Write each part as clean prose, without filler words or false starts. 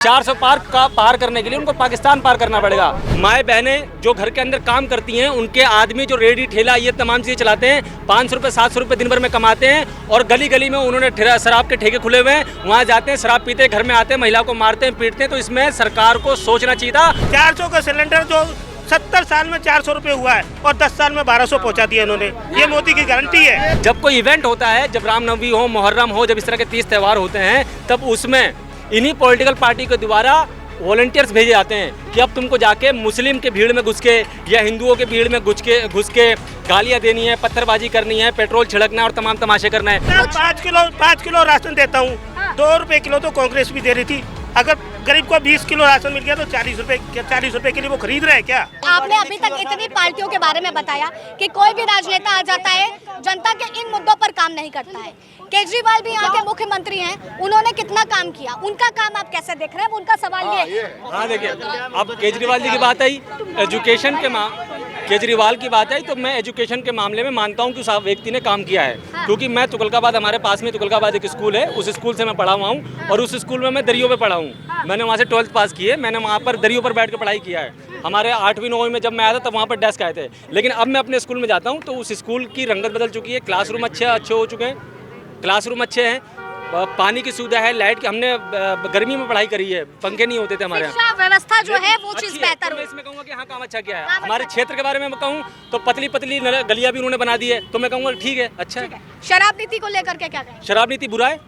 400 पार करने के लिए उनको पाकिस्तान पार करना पड़ेगा। माए बहनें जो घर के अंदर काम करती हैं, उनके आदमी जो रेडी ठेला ये तमाम चीज़ें चलाते हैं, 500 रुपये 700 रुपये दिन भर में कमाते हैं और गली गली में उन्होंने शराब के ठेके खुले हुए हैं, वहाँ जाते हैं, शराब पीते हैं, घर में आते हैं, महिला को मारते हैं, पीटते हैं। तो इसमें सरकार को सोचना चाहिए था। 400 का सिलेंडर जो 70 साल में 400 रुपये हुआ है और 10 साल में 1200 पहुंचा दिया इन्होंने, ये मोदी की गारंटी है। जब कोई इवेंट होता है, जब रामनवमी हो, मुहर्रम हो, जब इस तरह के 30 त्यौहार होते हैं, तब उसमें इन्हीं पॉलिटिकल पार्टी के द्वारा वॉलंटियर्स भेजे जाते हैं कि अब तुमको जाके मुस्लिम के भीड़ में घुस के या हिंदुओं के भीड़ में घुस के गालियाँ देनी है, पत्थरबाजी करनी है, पेट्रोल छिड़कना है और तमाम तमाशे करना है। मैं 5 किलो राशन देता हूँ, 2 रुपये किलो तो कांग्रेस भी दे रही थी। अगर गरीब को 20 किलो राशन मिल गया तो 40 रुपए के लिए वो खरीद रहे हैं क्या? आपने अभी तक इतनी पार्टियों के बारे में बताया कि कोई भी राजनेता आ जाता है, जनता के इन मुद्दों पर काम नहीं करता है। केजरीवाल भी यहाँ के मुख्यमंत्री हैं, उन्होंने कितना काम किया, उनका काम आप कैसे देख रहे हैं? उनका सवाल ये। हाँ देखिए, अब केजरीवाल जी की बात आई, केजरीवाल की बात आई, तो मैं एजुकेशन के मामले में मानता हूँ कि उस व्यक्ति ने काम किया है। क्योंकि मैं तुगलकाबाद, हमारे पास में तुगलकाबाद एक स्कूल है, उस स्कूल से मैं पढ़ा हुआ हूँ और उस स्कूल में मैं दरियों पे पढ़ा हूँ। मैंने वहाँ से 12th पास की है, मैंने वहाँ पर दरियों पर बैठ कर पढ़ाई किया है। हमारे 8वीं 9वीं में जब मैं आया था तब वहाँ पर डेस्क आए थे। लेकिन अब मैं अपने स्कूल में जाता हूँ तो उस स्कूल की रंगत बदल चुकी है, क्लासरूम अच्छे हो चुके हैं, क्लासरूम अच्छे हैं, पानी की सुविधा है, लाइट की, हमने गर्मी में पढ़ाई करी है, पंखे नहीं होते थे हमारे यहाँ। शिक्षा व्यवस्था जो है वो चीज बेहतर मैं इसमें कहूँगा कि हाँ काम अच्छा किया है। हमारे क्षेत्र के बारे में कहूँ तो पतली पतली गलियाँ भी उन्होंने बना दी है, तो मैं कहूँगा ठीक है, अच्छा है। शराब नीति को लेकर के क्या कहें? शराब नीति बुरा है,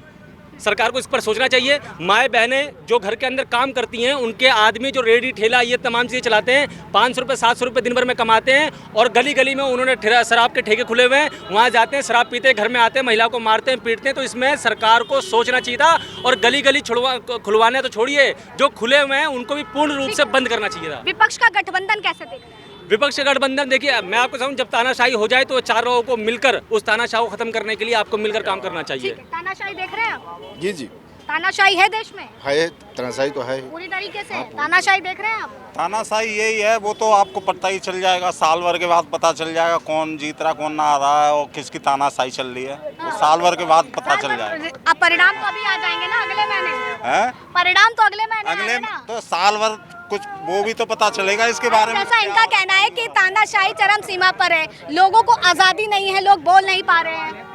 सरकार को इस पर सोचना चाहिए। माए बहनें जो घर के अंदर काम करती हैं, उनके आदमी जो रेडी ठेला ये तमाम चीज़ें चलाते हैं, 500 रुपये 700 रुपये दिन भर में कमाते हैं और गली गली में उन्होंने शराब के ठेके खुले हुए हैं, वहाँ जाते हैं, शराब पीते हैं, घर में आते हैं, महिला को मारते हैं, पीटते हैं। तो इसमें सरकार को सोचना चाहिए था और गली गली खुलवाने तो छोड़िए, जो खुले हुए हैं उनको भी पूर्ण रूप से बंद करना चाहिए था। विपक्ष का गठबंधन कैसे देख रहे हैं? विपक्ष का गठबंधन देखिए, मैं आपको समझ, जब तानाशाही हो जाए तो चार लोगों को मिलकर उस तानाशाही को खत्म करने के लिए आपको मिलकर काम करना चाहिए। तानाशाही देख रहे हैं आप? जी जी, तानाशाही है देश में? है, तानाशाही तो है पूरी तरीके से तानाशाही देख रहे हैं आप? तानाशाही यही है, वो तो आपको पता ही चल जाएगा, साल भर के बाद पता चल जाएगा कौन जीत रहा कौन ना आ रहा है और किसकी तानाशाही चल रही है, वो साल भर के बाद पता चल जाएगा। अब परिणाम तो अभी आ जाएंगे ना अगले महीने? हैं? परिणाम तो अगले महीने अगले आएंगे ना? तो साल भर कुछ वो भी तो पता चलेगा इसके बारे में। जैसा इनका कहना है कि तानाशाही चरम सीमा पर है, लोगों को आजादी नहीं है, लोग बोल नहीं पा रहे हैं।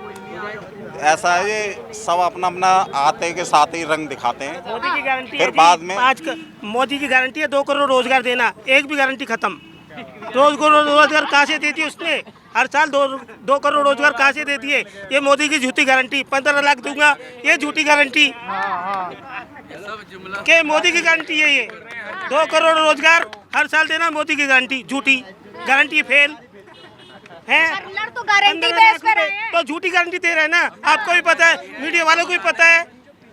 ऐसा है, ये सब अपना अपना आते के साथ ही रंग दिखाते हैं। मोदी की गारंटी फिर बाद में मोदी की गारंटी है 2 करोड़ रोजगार देना, एक भी गारंटी खत्म। 2 करोड़ रोजगार कहाँ से देती है उसने? हर साल 2 करोड़ रोजगार कहाँ से देती है? ये मोदी की झूठी गारंटी। 15 लाख दूंगा, ये झूठी गारंटी के मोदी की गारंटी है। ये 2 करोड़ रोजगार हर साल देना, मोदी की गारंटी झूठी गारंटी, फेल है। तो गारंटी बेस पे रहे हैं। तो झूठी गारंटी दे रहे हैं ना, आपको भी पता है, मीडिया वालों को भी पता है,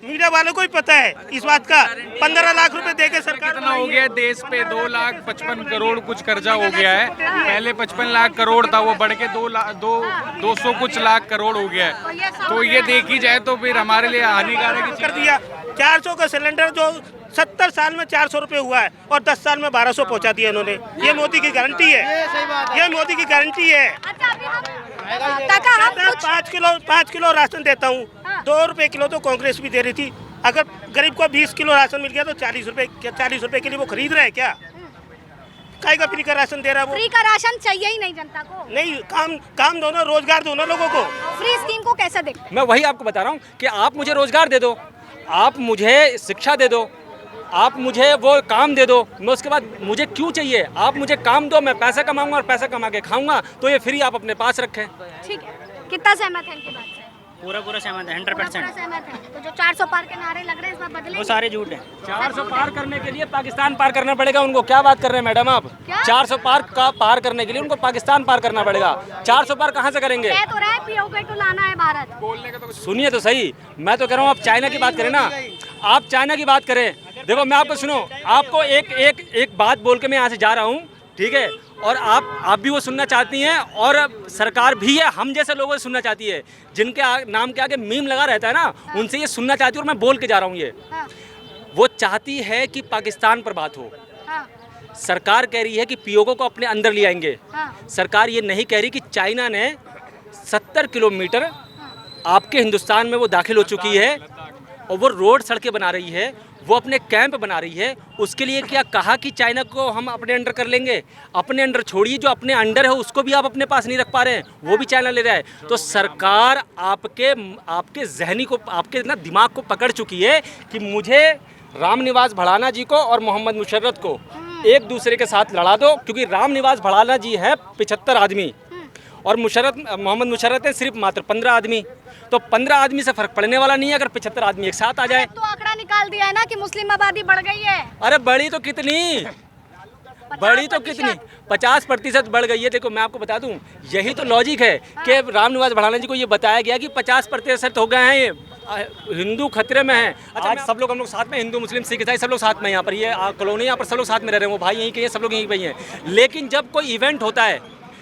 मीडिया वालों को भी पता है इस बात का। 15 लाख रुपए देके सरकार कितना हो गया देश पे? 2,55,000 करोड़ कुछ कर्जा हो गया है। पहले 55 लाख करोड़ था, वो बढ़ के 200 कुछ लाख करोड़ हो गया है। तो ये देखी जाए तो फिर हमारे लिए हानिकारक कर दिया। 400 का सिलेंडर जो 70 साल में 400 रुपये हुआ है और 10 साल में 1200 पहुंचा दिया इन्होंने, ये मोदी की गारंटी है, ये मोदी की गारंटी है। काका, हम कुछ 5 किलो राशन देता हूँ, 2 रुपये किलो तो कांग्रेस भी दे रही थी। अगर गरीब को 20 किलो राशन मिल गया तो 40 रुपए के लिए वो खरीद रहे हैं क्या? काय का फ्री का राशन दे रहा है वो? फ्री का राशन चाहिए ही नहीं जनता को। नहीं, काम दो ना, रोजगार दो ना लोगों को। फ्री स्कीम को कैसे देख? मैं वही आपको बता रहा हूँ कि आप मुझे रोजगार दे दो, आप मुझे शिक्षा दे दो, आप मुझे वो काम दे दो, मैं उसके बाद मुझे क्यों चाहिए? आप मुझे काम दो, मैं पैसा कमाऊंगा और पैसा कमा के खाऊंगा, तो ये फ्री आप अपने पास रखें। ठीक है, कितना सहमत है इनकी बात से? पूरा सहमत है, 100%। सहमत है। तो जो 400 पार के नारे लग रहे हैं इस बार बदले? वो सारे झूठ है। 400 पार करने के लिए पाकिस्तान पार करना पड़ेगा उनको। क्या बात कर रहे हैं मैडम आप? 400 पार करने के लिए उनको पाकिस्तान पार करना पड़ेगा। 400 पार कहाँ से करेंगे? कह तो रहा है पीओके टू लाना है भारत। सुनिए तो सही, मैं तो कह रहा हूँ आप चाइना की बात करें ना, आप चाइना की बात करें। देखो मैं आपको सुनो, आपको एक बात बोल के मैं यहाँ से जा रहा हूँ, ठीक है? और आप भी वो सुनना चाहती हैं और सरकार भी है, हम जैसे लोगों से सुनना चाहती है, जिनके नाम के आगे मीम लगा रहता है ना, उनसे ये सुनना चाहती है। और मैं बोल के जा रहा हूँ ये, वो चाहती है कि पाकिस्तान पर बात हो। सरकार कह रही है कि पीओके को अपने अंदर ले आएंगे। सरकार ये नहीं कह रही कि चाइना ने 70 किलोमीटर आपके हिंदुस्तान में वो दाखिल हो चुकी है और वो रोड सड़कें बना रही है, वो अपने कैंप बना रही है। उसके लिए क्या कहा कि चाइना को हम अपने अंडर कर लेंगे? अपने अंडर छोड़िए, जो अपने अंडर है उसको भी आप अपने पास नहीं रख पा रहे हैं, वो भी चाइना ले रहा है। तो सरकार आपके जहनी को, आपके ना दिमाग को पकड़ चुकी है कि मुझे रामनिवास भड़ाना जी को और मोहम्मद मुशर्रफ को एक दूसरे के साथ लड़ा दो, क्योंकि रामनिवास भड़ाना जी हैं 75 आदमी और मोहम्मद मुशर्रफ हैं सिर्फ मात्र 15 आदमी। तो 15 आदमी से फर्क पड़ने वाला नहीं है अगर 75 आदमी एक साथ आ जाए। तो आंकड़ा निकाल दिया है ना कि मुस्लिम आबादी बढ़ गई है। अरे बड़ी तो कितनी, बड़ी तो कितनी, 50% बढ़ गई है। देखो मैं आपको बता दूं, यही तो लॉजिक है कि रामनिवास भड़ाना जी को ये बताया गया कि 50% हो गए हैं, ये हिंदू खतरे में हैं। अच्छा, आज सब लोग हम लोग साथ में, हिंदू मुस्लिम सिख ईसाई सब लोग साथ में, यहाँ पर ये कॉलोनी, यहाँ पर सब लोग साथ में रह रहे हैं, वो भाई यहीं के हैं, सब लोग यहीं पे ही हैं। लेकिन जब कोई इवेंट होता है,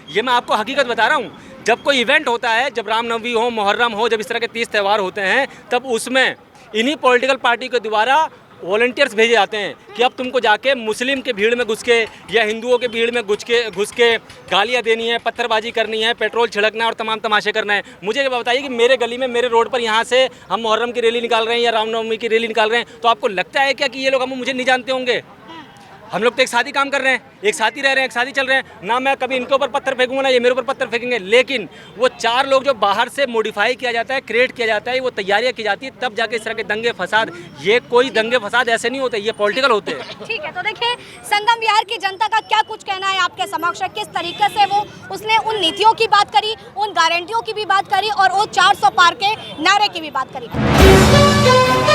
ये मैं आपको हकीकत बता रहा हूँ, जब कोई इवेंट होता है, जब रामनवमी हो, मुहर्रम हो, जब इस तरह के 30 त्यौहार होते हैं, तब उसमें इन्हीं पॉलिटिकल पार्टी के द्वारा वॉलंटियर्स भेजे जाते हैं कि अब तुमको जाके मुस्लिम के भीड़ में घुस के या हिंदुओं के भीड़ में घुस के गालियाँ देनी है, पत्थरबाजी करनी है, पेट्रोल छिड़कना है और तमाम तमाशे करना है। मुझे ये बताइए कि मेरे गली में, मेरे रोड पर यहाँ से हम मुहर्रम की रैली निकाल रहे हैं या रामनवमी की रैली निकाल रहे हैं, तो आपको लगता है क्या कि ये लोग हम मुझे नहीं जानते होंगे? हम लोग तो एक साथ ही काम कर रहे हैं, एक साथ ही रह रहे हैं, एक साथ ही चल रहे हैं ना। मैं कभी इनके ऊपर पत्थर फेंकूंगा ना ये मेरे ऊपर पत्थर फेंकेंगे। लेकिन वो 4 लोग जो बाहर से मॉडिफाई किया जाता है, क्रिएट किया जाता है, वो तैयारियां की जाती है, तब जाके इस तरह के दंगे फसाद, ये कोई दंगे फसाद ऐसे नहीं होते, ये पॉलिटिकल होते हैं। ठीक है, तो देखिए संगम विहार की जनता का क्या कुछ कहना है आपके समक्ष, किस तरीके से उसने उन नीतियों की बात करी, उन गारंटियों की भी बात करी और वो 400 पार के नारे की भी बात करी।